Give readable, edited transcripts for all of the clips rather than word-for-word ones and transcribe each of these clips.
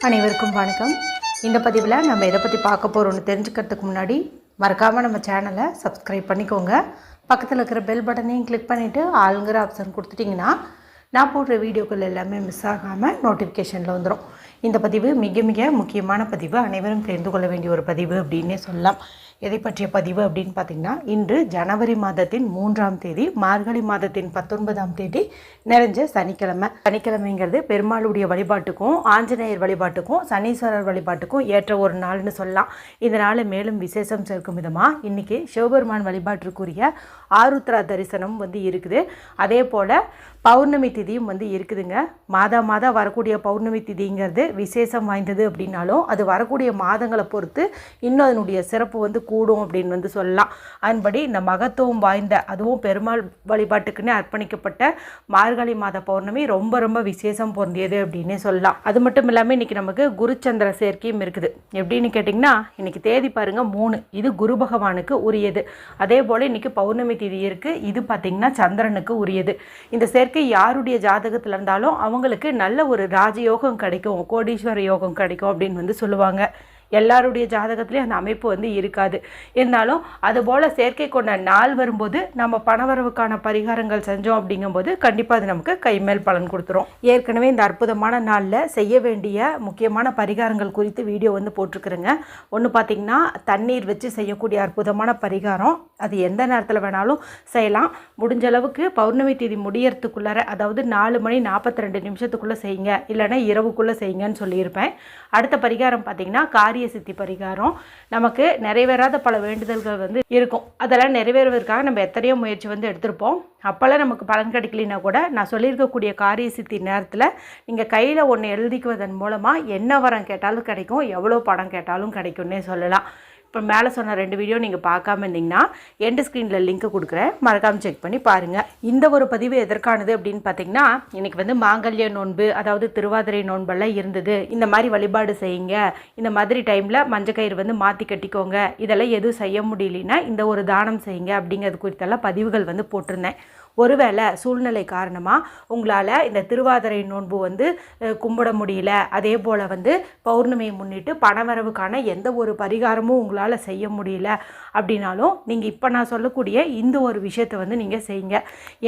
அனைவருக்கும் வணக்கம். இந்த பதிவில் நம்ம எதை பற்றி பார்க்க போகிறோம்னு தெரிஞ்சுக்கிறதுக்கு முன்னாடி மறக்காமல் நம்ம சேனலை சப்ஸ்கிரைப் பண்ணிக்கோங்க. பக்கத்தில் இருக்கிற பெல் பட்டனையும் கிளிக் பண்ணிவிட்டு ஆளுங்கிற ஆப்ஷன் கொடுத்துட்டிங்கன்னா நான் போடுற வீடியோக்கள் எல்லாமே மிஸ் ஆகாமல் நோட்டிஃபிகேஷனில் வந்துடும். இந்த பதிவு மிக மிக முக்கியமான பதிவு, அனைவரும் தெரிந்து கொள்ள வேண்டிய ஒரு பதிவு அப்படின்னே சொல்லலாம். எதை பற்றிய பதிவு அப்படின்னு பார்த்திங்கன்னா, இன்று ஜனவரி மாதத்தின் 3ஆம் தேதி, மார்கழி மாதத்தின் 19ஆம் தேதி நிறைஞ்ச சனிக்கிழமை. சனிக்கிழமைங்கிறது பெருமாளுடைய வழிபாட்டுக்கும் ஆஞ்சநேயர் வழிபாட்டுக்கும் சனீஸ்வரர் வழிபாட்டுக்கும் ஏற்ற ஒரு நாள்னு சொல்லலாம். இந்த நாள் மேலும் விசேஷம் சேர்க்கும் விதமாக இன்றைக்கி சிவபெருமான் வழிபாட்டிற்குரிய ஆருத்ரா தரிசனம் இருக்குது. அதே போல் பௌர்ணமி திதியும் இருக்குதுங்க. மாதம் வரக்கூடிய பௌர்ணமி திதிங்கிறது விசேஷம் வாய்ந்தது அப்படின்னாலும் அது வரக்கூடிய மாதங்களை பொறுத்து இன்னும் அதனுடைய சிறப்பு கூடும் அப்படின்னு சொல்லலாம். அதன்படி இந்த மகத்துவம் வாய்ந்த, அதுவும் பெருமாள் வழிபாட்டுக்குன்னு அர்ப்பணிக்கப்பட்ட மார்கழி மாத பௌர்ணமி ரொம்ப ரொம்ப விசேஷம் பொருந்தியது அப்படின்னே சொல்லலாம். அது மட்டும் இல்லாமல் இன்றைக்கி நமக்கு குருச்சந்திர சேர்க்கையும் இருக்குது. எப்படின்னு கேட்டிங்கன்னா, இன்றைக்கி தேதி பாருங்கள் 3, இது குரு பகவானுக்கு உரியது. அதே போல் இன்றைக்கி பௌர்ணமி திதி இருக்குது, இது பார்த்திங்கன்னா சந்திரனுக்கு உரியது. இந்த சேர்க்கை யாருடைய ஜாதகத்தில் இருந்தாலும் அவங்களுக்கு நல்ல ஒரு ராஜயோகம் கிடைக்கும், கோடீஸ்வர யோகம் கிடைக்கும் அப்படின்னு சொல்லுவாங்க. எல்லாருடைய ஜாதகத்துலேயும் அந்த அமைப்பு இருக்காது. இருந்தாலும் அதுபோல் செயற்கை கொண்ட நாள் வரும்போது நம்ம பணவரவுக்கான பரிகாரங்கள் செஞ்சோம் அப்படிங்கும்போது கண்டிப்பாக அது நமக்கு கைமேல் பலன் கொடுத்துரும். ஏற்கனவே இந்த அற்புதமான நாளில் செய்ய வேண்டிய முக்கியமான பரிகாரங்கள் குறித்து வீடியோ போட்டிருக்குறேங்க. ஒன்று பார்த்திங்கன்னா, தண்ணீர் வச்சு செய்யக்கூடிய அற்புதமான பரிகாரம். அது எந்த நேரத்தில் வேணாலும் செய்யலாம். முடிஞ்ச அளவுக்கு பௌர்ணமி தேதி முடியறதுக்குள்ளார, அதாவது 4 மணி 42 நிமிஷத்துக்குள்ளே செய்யுங்க, இல்லைன்னா இரவுக்குள்ளே செய்யுங்கன்னு சொல்லியிருப்பேன். அடுத்த பரிகாரம் பார்த்திங்கன்னா காரிய சித்தி பரிகாரம். நமக்கு நிறைவேறாத பல வேண்டுதல்கள் இருக்கும். அதெல்லாம் நிறைவேறுவதற்காக நம்ம எத்தனையோ முயற்சி எடுத்திருப்போம். அப்போல்லாம் நமக்கு பலன் கிடைக்கலனா கூட நான் சொல்லியிருக்கக்கூடிய காரிய சித்தி நேரத்தில் நீங்கள் கையில் ஒன்று எழுதிக்குவதன் மூலமாக என்ன வரம் கேட்டாலும் கிடைக்கும், எவ்வளோ பணம் கேட்டாலும் கிடைக்கும்னே சொல்லலாம். இப்போ மேலே சொன்ன 2 வீடியோ நீங்கள் பார்க்காம இருந்தீங்கன்னா எண்டு ஸ்க்ரீனில் லிங்க் கொடுக்குறேன், மறக்காமல் செக் பண்ணி பாருங்கள். இந்த ஒரு பதிவு எதற்கானது அப்படின்னு பார்த்தீங்கன்னா, இன்றைக்கி மாங்கல்ய நோன்பு, அதாவது திருவாதிரை நோன்பெல்லாம் இருந்தது. இந்த மாதிரி வழிபாடு செய்யுங்க, இந்த மாதிரி டைமில் மஞ்சக்கயிறு மாற்றி கட்டிக்கோங்க, இதெல்லாம் எதுவும் செய்ய முடியலன்னா இந்த ஒரு தானம் செய்யுங்க அப்படிங்கிறது குறித்தெல்லாம் பதிவுகள் போட்டிருந்தேன். ஒருவேளை சூழ்நிலை காரணமாக உங்களால் இந்த திருவாதிரை நோன்பு கும்பிட முடியல, அதே போல் பௌர்ணமியை முன்னிட்டு பணவரவுக்கான எந்த ஒரு பரிகாரமும் உங்களால் செய்ய முடியல அப்படின்னாலும் நீங்கள் இப்போ நான் சொல்லக்கூடிய இந்த ஒரு விஷயத்தை நீங்கள் செய்யுங்க.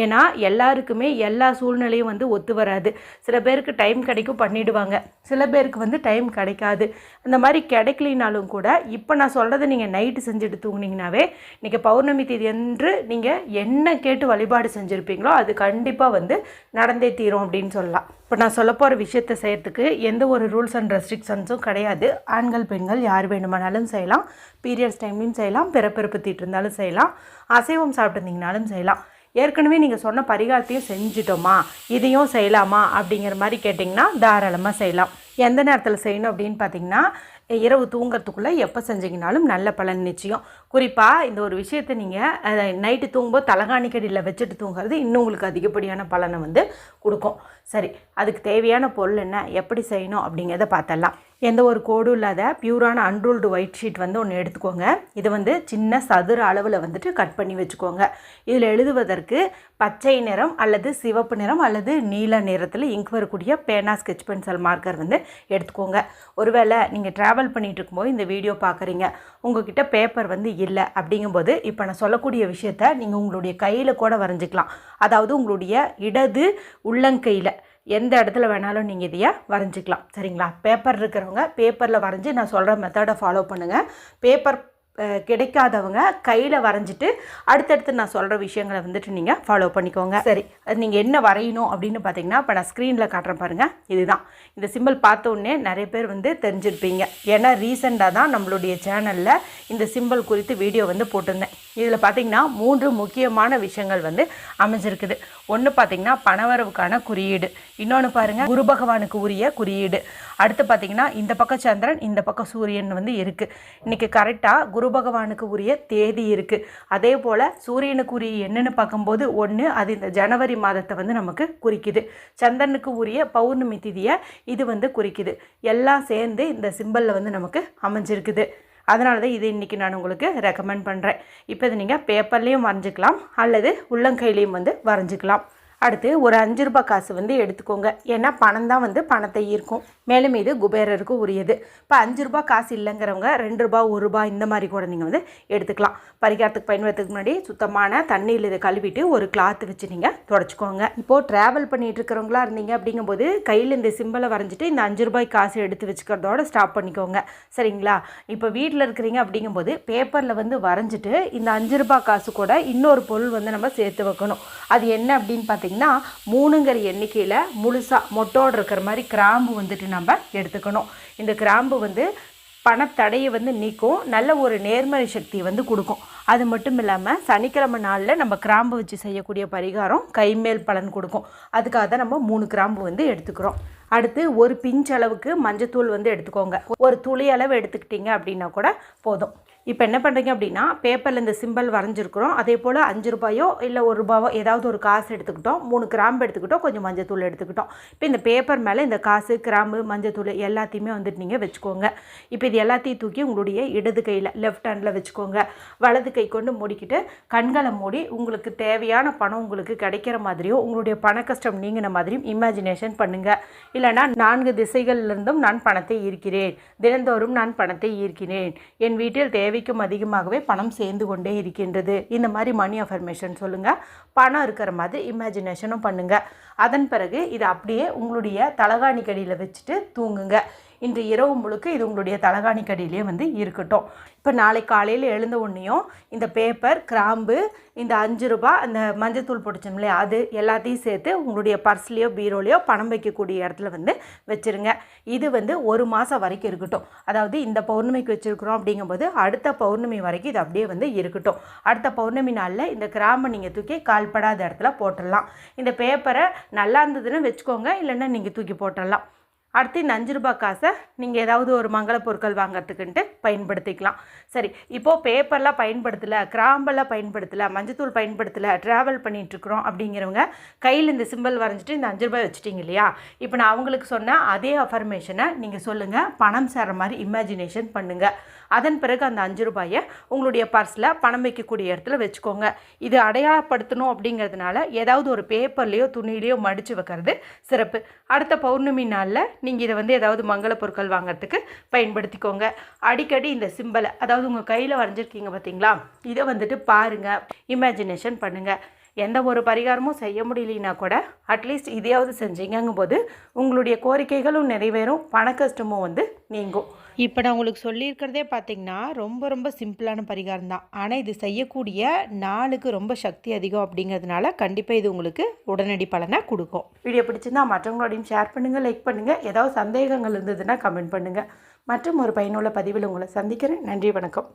ஏன்னா எல்லாருக்குமே எல்லா சூழ்நிலையும் ஒத்து வராது. சில பேருக்கு டைம் கிடைக்கும், பண்ணிவிடுவாங்க. சில பேருக்கு டைம் கிடைக்காது. அந்த மாதிரி கிடைக்கலினாலும் கூட இப்போ நான் சொல்கிறத நீங்கள் நைட்டு செஞ்சுட்டு தூங்குனீங்கன்னாவே இன்றைக்கி பௌர்ணமி தேதி அன்று நீங்கள் என்ன கேட்டு வழிபாடு செஞ்சுருப்பீங்களோ அது கண்டிப்பாக நடந்தே தீரும் அப்படின்னு சொல்லலாம். இப்போ நான் சொல்ல போகிற விஷயத்தை செய்கிறதுக்கு எந்த ஒரு ரூல்ஸ் அண்ட் ரெஸ்ட்ரிக்ஷன்ஸும் கிடையாது. ஆண்கள் பெண்கள் யார் வேணுமானாலும் செய்யலாம். பீரியட்ஸ் டைம்லையும் செய்யலாம், பிறப்பிறப்பு தீட்டு இருந்தாலும் செய்யலாம், அசைவம் சாப்பிட்டுருந்தீங்கனாலும் செய்யலாம். ஏற்கனவே நீங்கள் சொன்ன பரிகாரத்தையும் செஞ்சிட்டோமா, இதையும் செய்யலாமா அப்படிங்கிற மாதிரி கேட்டிங்கன்னா தாராளமாக செய்யலாம். எந்த நேரத்தில் செய்யணும் அப்படின்னு பார்த்தீங்கன்னா, இரவு தூங்கிறதுக்குள்ளே எப்போ செஞ்சிங்கனாலும் நல்ல பலன் நிச்சயம். குறிப்பாக இந்த ஒரு விஷயத்தை நீங்கள் நைட்டு தூங்கும்போது தலகாணிக்கடியில் வச்சுட்டு தூங்குறது இன்னும் உங்களுக்கு அதிகப்படியான பலனை கொடுக்கும். சரி, அதுக்கு தேவையான பொருள் என்ன, எப்படி செய்யணும் அப்படிங்கிறத பார்த்தலாம். எந்த ஒரு கோடும் இல்லாத பியூரான அன்ரூல்டு ஒயிட் ஷீட் ஒன்று எடுத்துக்கோங்க. இது சின்ன சதுர அளவில் கட் பண்ணி வச்சுக்கோங்க. இதில் எழுதுவதற்கு பச்சை நிறம் அல்லது சிவப்பு நிறம் அல்லது நீல நிறத்தில் இங்க் வரக்கூடிய பேனா, ஸ்கெட்ச் பென்சில், மார்க்கர் எடுத்துக்கோங்க. ஒருவேளை நீங்கள் ட்ராவல் பண்ணிகிட்டு இருக்கும்போது இந்த வீடியோ பார்க்குறீங்க, உங்கள்கிட்ட பேப்பர் இல்லை அப்படிங்கும்போது இப்போ நான் சொல்லக்கூடிய விஷயத்த நீங்கள் உங்களுடைய கையில் கூட வரைஞ்சிக்கலாம். அதாவது உங்களுடைய இடது உள்ளங்கையில் எந்த இடத்துல வேணாலும் நீங்கள் இதையை வரைஞ்சிக்கலாம். சரிங்களா? பேப்பர் இருக்கிறவங்க பேப்பரில் வரைஞ்சி நான் சொல்கிற மெத்தடை ஃபாலோ பண்ணுங்கள். பேப்பர் கிடைக்காதவங்க கையில் வரைஞ்சிட்டு அடுத்தடுத்து நான் சொல்கிற விஷயங்களை நீங்கள் ஃபாலோ பண்ணிக்கோங்க. சரி, அது நீங்கள் என்ன வரையணும் அப்படின்னு பார்த்தீங்கன்னா, இப்போ நான் ஸ்க்ரீனில் காட்டுறேன் பாருங்கள். இதுதான் இந்த சிம்பிள். பார்த்த உடனே நிறைய பேர் தெரிஞ்சிருப்பீங்க. ஏன்னா ரீசெண்டாக தான் நம்மளுடைய சேனலில் இந்த சிம்பிள் குறித்து வீடியோ போட்டிருந்தேன். இதில் பார்த்திங்கன்னா 3 முக்கியமான விஷயங்கள் அமைஞ்சிருக்குது. ஒன்று பார்த்திங்கன்னா பணவரவுக்கான குறியீடு, இன்னொன்று பாருங்கள் குரு பகவானுக்கு உரிய குறியீடு, அடுத்து பார்த்திங்கன்னா இந்த பக்கம் சந்திரன், இந்த பக்கம் சூரியன் இருக்குது. இன்றைக்கி கரெக்டாக குரு பகவானுக்கு உரிய தேதி இருக்குது. அதே போல் சூரியனுக்கு உரிய என்னென்னு பார்க்கும்போது 1, அது இந்த ஜனவரி மாதத்தை நமக்கு குறிக்குது. சந்திரனுக்கு உரிய பௌர்ணமி திதியை இது குறிக்குது. எல்லாம் சேர்ந்து இந்த சிம்பிளில் நமக்கு அமைஞ்சிருக்குது. அதனால தான் இது இன்றைக்கி நான் உங்களுக்கு ரெக்கமெண்ட் பண்ணுறேன். இப்போ இது நீங்கள் பேப்பர்லேயும் வரைஞ்சிக்கலாம் அல்லது உள்ளங்கையிலையும் வரைஞ்சிக்கலாம். அடுத்து ஒரு 5 ரூபாய் காசு வந்து எடுத்துக்கோங்க. ஏன்னா பணம் தான் வந்து பணத்தை ஈர்க்கும். மேலும் இது குபேரருக்கு உரியது. இப்போ 5 ரூபாய் காசு இல்லைங்கிறவங்க 2 ரூபாய் 1 ரூபாய் இந்த மாதிரி கூட நீங்கள் வந்து எடுத்துக்கலாம். பரிகாரத்துக்கு பயன்படுத்துறதுக்கு முன்னாடி சுத்தமான தண்ணியில் இதை கழுவிட்டு ஒரு கிளாத் வச்சு நீங்கள் தொடச்சிக்கோங்க. இப்போது ட்ராவல் பண்ணிட்டு இருக்கிறவங்களா இருந்தீங்க அப்படிங்கும்போது கையில் இந்த சிம்பிளை வரைஞ்சிட்டு இந்த 5 ரூபாய் காசு எடுத்து வச்சுக்கிறதோட ஸ்டாப் பண்ணிக்கோங்க. சரிங்களா? இப்போ வீட்டில் இருக்கிறீங்க அப்படிங்கும்போது பேப்பரில் வந்து வரைஞ்சிட்டு இந்த 5 ரூபாய் காசு கூட இன்னொரு பொருள் வந்து நம்ம சேர்த்து வைக்கணும். அது என்ன அப்படின்னு பார்த்தீங்கன்னா 3ங்கிற எண்ணிக்கையில் முழுசாக மொட்டோடு இருக்கிற மாதிரி கிராம்பு வந்துட்டு நம்ம எடுத்துக்கணும். இந்த கிராம்பு வந்து பணத்தடையை வந்து நீக்கும், நல்ல ஒரு நேர்மறை சக்தியை வந்து கொடுக்கும். அது மட்டும் இல்லாமல் சனிக்கிழமை நாளில் நம்ம கிராம்பு வச்சு செய்யக்கூடிய பரிகாரம் கைமேல் பலன் கொடுக்கும். அதுக்காக தான் நம்ம 3 கிராம்பு வந்து எடுத்துக்கிறோம். அடுத்து ஒரு பிஞ்ச் அளவுக்கு மஞ்சத்தூள் வந்து எடுத்துக்கோங்க. ஒரு துளி அளவு எடுத்துக்கிட்டிங்க அப்படின்னா கூட போதும். இப்போ என்ன பண்ணுறீங்க அப்படின்னா பேப்பரில் இந்த சிம்பிள் வரைஞ்சிருக்கிறோம். அதே போல் 5 ரூபாயோ இல்லை 1 ரூபாவோ ஏதாவது ஒரு காசு எடுத்துக்கிட்டோம், 3 கிராம்பு எடுத்துக்கிட்டோம், கொஞ்சம் மஞ்சத்தூள் எடுத்துக்கிட்டோம். இப்போ இந்த பேப்பர் மேலே இந்த காசு, கிராம்பு, மஞ்சத்தூள் எல்லாத்தையுமே வந்துட்டு நீங்கள் வச்சுக்கோங்க. இப்போ இது எல்லாத்தையும் தூக்கி உங்களுடைய இடது கையில் லெஃப்ட் ஹேண்டில் வச்சுக்கோங்க. வலது கை கொண்டு மூடிக்கிட்டு கண்களை மூடி உங்களுக்கு தேவையான பணம் உங்களுக்கு கிடைக்கிற மாதிரியும் உங்களுடைய பண கஷ்டம் நீங்கின மாதிரியும் இமேஜினேஷன் பண்ணுங்கள். இல்லைனா 4 திசைகளிலிருந்தும் நான் பணத்தை ஈர்க்கிறேன், தினந்தோறும் நான் பணத்தை ஈர்க்கிறேன், என் வீட்டில் தேவைக்கும் அதிகமாகவே பணம் சேர்ந்து கொண்டே இருக்கின்றது, இந்த மாதிரி மணி அஃபர்மேஷன் சொல்லுங்கள். பணம் இருக்கிற மாதிரி இமேஜினேஷனும் பண்ணுங்கள். அதன் பிறகு இதை அப்படியே உங்களுடைய தலகாணி கடியில் வச்சுட்டு தூங்குங்க. இன்று இரவு முழுக்க இது உங்களுடைய தலகாணி கடியிலே வந்து இருக்கட்டும். இப்போ நாளை காலையில் எழுந்த உடனேயும் இந்த பேப்பர், கிராம்பு, இந்த 5 ரூபாய், அந்த மஞ்சத்தூள் பொடிச்சோம் இல்லையா, அது எல்லாத்தையும் சேர்த்து உங்களுடைய பர்ஸ்லேயோ பீரோலையோ பணம் வைக்கக்கூடிய இடத்துல வந்து வச்சுருங்க. இது வந்து 1 மாதம் வரைக்கும் இருக்கட்டும். அதாவது இந்த பௌர்ணமிக்கு வச்சுருக்குறோம் அப்படிங்கும்போது அடுத்த பௌர்ணமி வரைக்கும் இது அப்படியே வந்து இருக்கட்டும். அடுத்த பௌர்ணமி நாளில் இந்த கிராம்பை நீங்கள் தூக்கி கால்படாத இடத்துல போட்டுடலாம். இந்த பேப்பரை நல்லா இருந்ததுன்னு வச்சுக்கோங்க, இல்லைன்னா நீங்கள் தூக்கி போட்டுடலாம். அடுத்து இந்த 5 ரூபாய் காசை நீங்கள் ஏதாவது ஒரு மங்கள பொருட்கள் வாங்கிறதுக்குன்ட்டு பயன்படுத்திக்கலாம். சரி, இப்போது பேப்பர்லாம் பயன்படுத்தலை, கிராம்பெல்லாம் பயன்படுத்தலை, மஞ்சத்தூள் பயன்படுத்தலை, ட்ராவல் பண்ணிகிட்ருக்குறோம் அப்படிங்கிறவங்க கையில் இந்த சிம்பிள் வரைஞ்சிட்டு இந்த 5 ரூபாய் வச்சுட்டிங்க இல்லையா? இப்போ நான் அவங்களுக்கு சொன்ன அதே அஃபர்மேஷனை நீங்கள் சொல்லுங்கள். பணம் சேர்ற மாதிரி இமேஜினேஷன் பண்ணுங்கள். அதன் பிறகு அந்த 5 ரூபாயை உங்களுடைய பர்ஸில் பணம் வைக்கக்கூடிய இடத்துல வச்சுக்கோங்க. இது அடையாளப்படுத்தணும் அப்படிங்கிறதுனால ஏதாவது ஒரு பேப்பர்லேயோ துணியிலையோ மடித்து வைக்கிறது சிறப்பு. அடுத்த பௌர்ணமி நாளில் நீங்கள் இதை வந்து ஏதாவது மங்கள பொருட்கள் வாங்கிறதுக்கு பயன்படுத்திக்கோங்க. அடிக்கடி இந்த சிம்பிளை, அதாவது உங்கள் கையில் வரைஞ்சிருக்கீங்க பார்த்தீங்களா, இதை வந்துட்டு பாருங்கள், இமேஜினேஷன் பண்ணுங்கள். எந்த ஒரு பரிகாரமும் செய்ய முடியலனா கூட அட்லீஸ்ட் இதையாவது செஞ்சீங்கும்போது உங்களுடைய கோரிக்கைகளும் நிறைவேறும், பண கஷ்டமும் வந்து நீங்கும். இப்போ நான் உங்களுக்கு சொல்லியிருக்கிறதே பார்த்திங்கன்னா ரொம்ப சிம்பிளான பரிகாரம் தான். ஆனால் இது செய்யக்கூடிய நாளுக்கு ரொம்ப சக்தி அதிகம் அப்படிங்கிறதுனால கண்டிப்பாக இது உங்களுக்கு உடனடி பலனை கொடுக்கும். வீடியோ பிடிச்சிருந்தா மற்றவங்களோடையும் ஷேர் பண்ணுங்கள், லைக் பண்ணுங்கள். ஏதாவது சந்தேகங்கள் இருந்ததுன்னா கமெண்ட் பண்ணுங்கள். மற்றும் ஒரு பயனுள்ள பதிவில் உங்களை சந்திக்கிறேன். நன்றி, வணக்கம்.